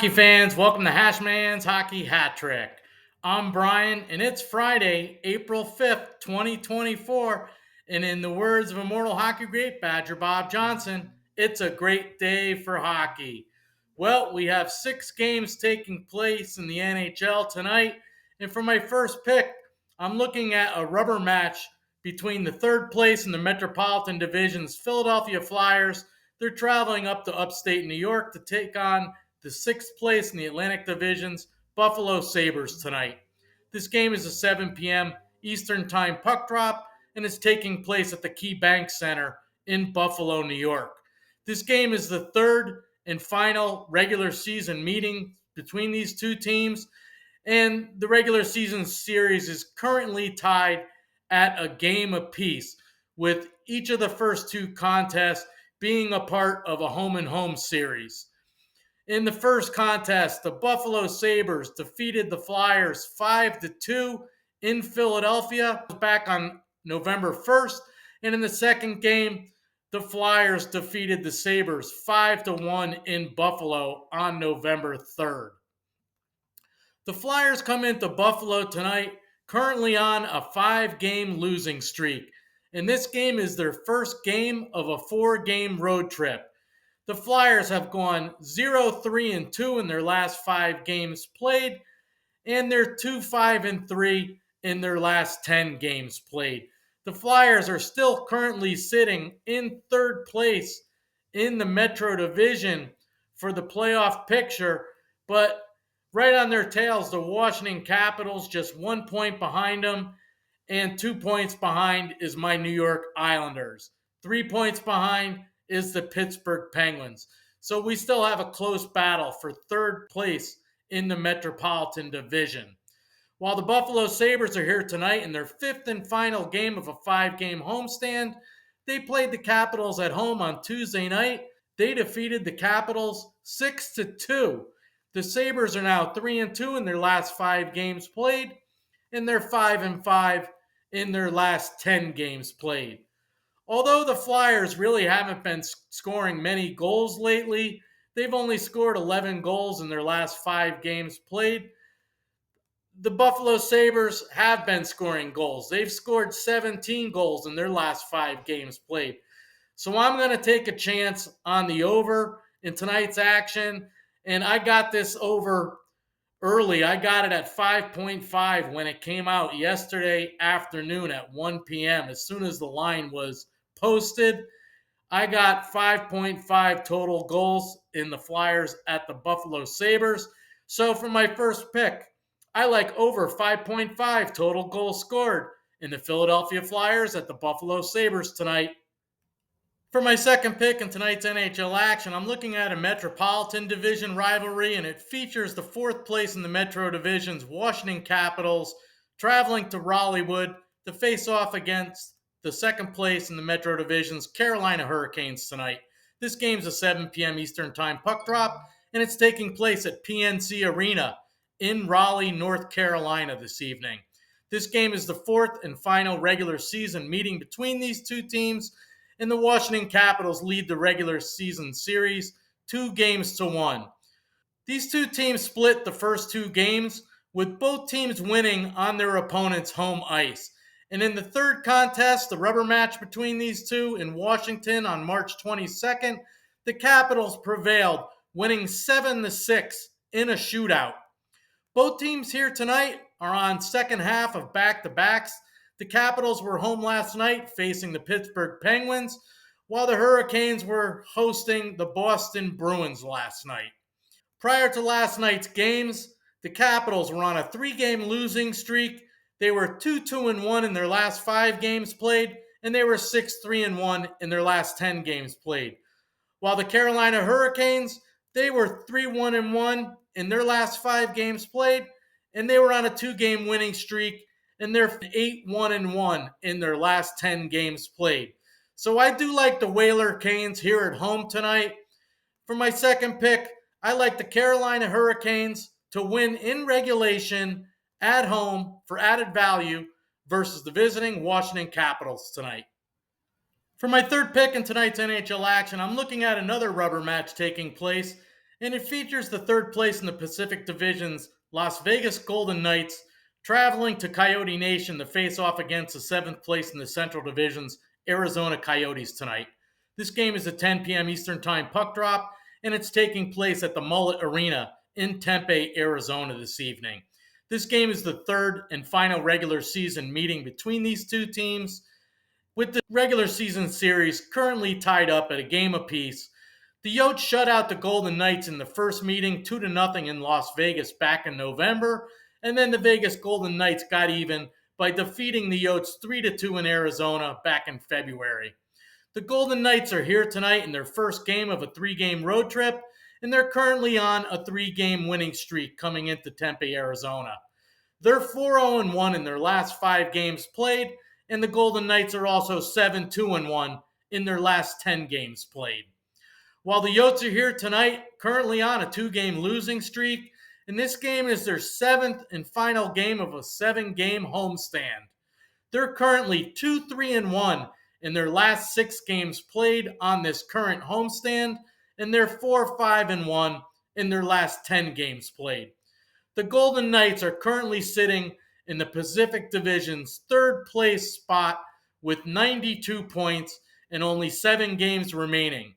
Hockey fans, welcome to Hashmans Hockey Hat-trick. I'm Brian, and it's Friday, April 5th, 2024. And in the words of immortal hockey great Badger Bob Johnson, it's a great day for hockey. Well, we have 6 games taking place in the NHL tonight. And for my first pick, I'm looking at a rubber match between the third place in the Metropolitan Division's Philadelphia Flyers. They're traveling up to upstate New York to take on the 6th place in the Atlantic Division's Buffalo Sabres tonight. This game is a 7 p.m. Eastern Time puck drop and is taking place at the KeyBank Center in Buffalo, New York. This game is the third and final regular season meeting between these two teams, and the regular season series is currently tied at a game apiece, with each of the first 2 contests being a part of a home-and-home series. In the first contest, the Buffalo Sabres defeated the Flyers 5-2 in Philadelphia back on November 1st. And in the second game, the Flyers defeated the Sabres 5-1 in Buffalo on November 3rd. The Flyers come into Buffalo tonight currently on a 5-game losing streak. And this game is their first game of a 4-game road trip. The Flyers have gone 0-3-2 in their last 5 games played, and they're 2-5-3 in their last 10 games played. The Flyers are still currently sitting in third place in the Metro Division for the playoff picture, but right on their tails, the Washington Capitals, just 1 point behind them, and 2 points behind is my New York Islanders. 3 points behind is the Pittsburgh Penguins. So we still have a close battle for third place in the Metropolitan Division. While the Buffalo Sabres are here tonight in their 5th and final game of a 5-game homestand, they played the Capitals at home on Tuesday night. They defeated the Capitals 6-2. The Sabres are now 3-2 in their last 5 games played, and they're 5-5 in their last 10 games played. Although the Flyers really haven't been scoring many goals lately, they've only scored 11 goals in their last 5 games played. The Buffalo Sabres have been scoring goals. They've scored 17 goals in their last 5 games played. So I'm going to take a chance on the over in tonight's action, and I got this over early. I got it at 5.5 when it came out yesterday afternoon at 1 p.m. As soon as the line was posted, I got 5.5 total goals in the Flyers at the Buffalo Sabres. So for my first pick, I like over 5.5 total goals scored in the Philadelphia Flyers at the Buffalo Sabres tonight. For my second pick in tonight's NHL action, I'm looking at a Metropolitan Division rivalry, and it features the 4th place in the Metro Division's Washington Capitals traveling to Raleighwood to face off against the 2nd place in the Metro Division's Carolina Hurricanes tonight. This game's a 7 p.m. Eastern Time puck drop, and it's taking place at PNC Arena in Raleigh, North Carolina this evening. This game is the 4th and final regular season meeting between these two teams, and the Washington Capitals lead the regular season series 2-1. These two teams split the first 2 games, with both teams winning on their opponent's home ice. And in the third contest, the rubber match between these two in Washington on March 22nd, the Capitals prevailed, winning 7-6 in a shootout. Both teams here tonight are on second half of back-to-backs. The Capitals were home last night facing the Pittsburgh Penguins, while the Hurricanes were hosting the Boston Bruins last night. Prior to last night's games, the Capitals were on a 3-game losing streak. They were 2-1 in their last 5 games played, and they were 6-3-1 in their last 10 games played. While the Carolina Hurricanes, they were 3-1 in their last 5 games played, and they were on a 2-game winning streak, and they're 8-1 in their last 10 games played. So I do like the Whaler Canes here at home tonight. For my second pick, I like the Carolina Hurricanes to win in regulation at home for added value versus the visiting Washington Capitals tonight. For my third pick in tonight's NHL action, I'm looking at another rubber match taking place, and it features the third place in the Pacific Division's Las Vegas Golden Knights traveling to Coyote Nation to face off against the seventh place in the Central Division's Arizona Coyotes tonight. This game is a 10 p.m. Eastern Time puck drop, and it's taking place at the Mullet Arena in Tempe, Arizona this evening. This game is the third and final regular season meeting between these two teams, with the regular season series currently tied up at a game apiece. The Yotes shut out the Golden Knights in the first meeting 2-0 in Las Vegas back in November, and then the Vegas Golden Knights got even by defeating the Yotes 3-2 in Arizona back in February. The Golden Knights are here tonight in their first game of a 3-game road trip, and they're currently on a 3-game winning streak coming into Tempe, Arizona. They're 4-0-1 in their last 5 games played, and the Golden Knights are also 7-2-1 in their last 10 games played. While the Yotes are here tonight, currently on a 2-game losing streak, and this game is their 7th and final game of a 7-game homestand. They're currently 2-3-1 in their last 6 games played on this current homestand, and they're 4-5-1 in their last 10 games played. The Golden Knights are currently sitting in the Pacific Division's third place spot with 92 points and only 7 games remaining.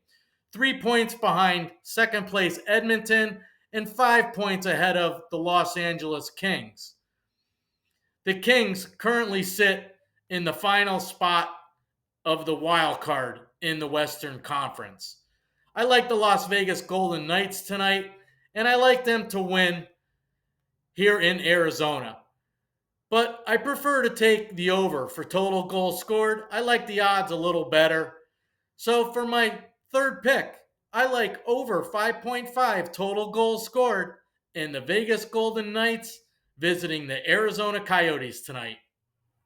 3 points behind second place Edmonton and 5 points ahead of the Los Angeles Kings. The Kings currently sit in the final spot of the wild card in the Western Conference. I like the Las Vegas Golden Knights tonight, and I like them to win here in Arizona. But I prefer to take the over for total goals scored. I like the odds a little better. So for my third pick, I like over 5.5 total goals scored in the Vegas Golden Knights visiting the Arizona Coyotes tonight.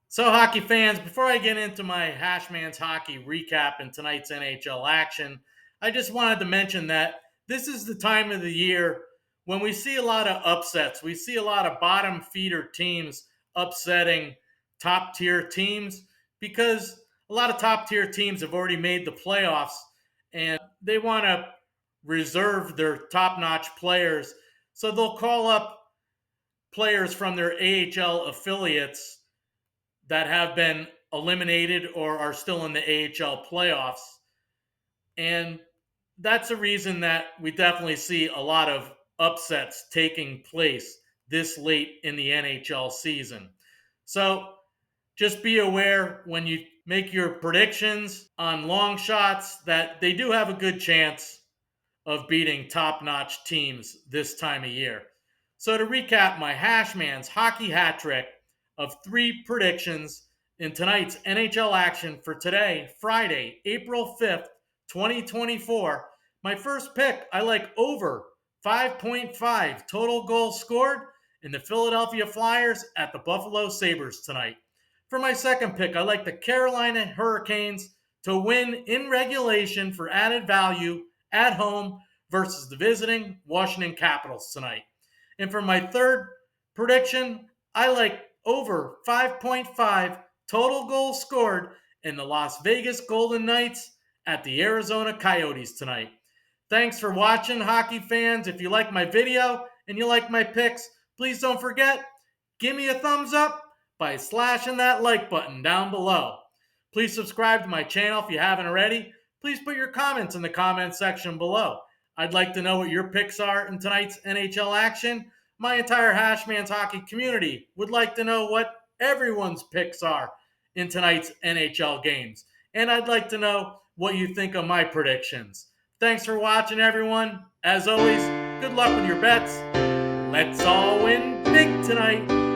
So, hockey fans, before I get into my Hashmans Hockey recap and tonight's NHL action, I just wanted to mention that this is the time of the year when we see a lot of upsets. We see a lot of bottom feeder teams upsetting top tier teams because a lot of top tier teams have already made the playoffs and they want to reserve their top notch players. So they'll call up players from their AHL affiliates that have been eliminated or are still in the AHL playoffs. And that's the reason that we definitely see a lot of upsets taking place this late in the NHL season. So just be aware when you make your predictions on long shots that they do have a good chance of beating top-notch teams this time of year. So to recap my Hashmans Hockey Hat-trick of 3 predictions in tonight's NHL action for today, Friday, April 5th, 2024. My first pick, I like over 5.5 total goals scored in the Philadelphia Flyers at the Buffalo Sabres tonight. For my second pick, I like the Carolina Hurricanes to win in regulation for added value at home versus the visiting Washington Capitals tonight. And for my third prediction, I like over 5.5 total goals scored in the Las Vegas Golden Knights at the Arizona Coyotes tonight. Thanks for watching, hockey fans. If you like my video and you like my picks, please don't forget, give me a thumbs up by slashing that like button down below. Please subscribe to my channel if you haven't already. Please put your comments in the comment section below. I'd like to know what your picks are in tonight's NHL action. My entire Hashmans hockey community would like to know what everyone's picks are in tonight's NHL games. And I'd like to know what you think of my predictions. Thanks for watching, everyone. As always, good luck with your bets. Let's all win big tonight.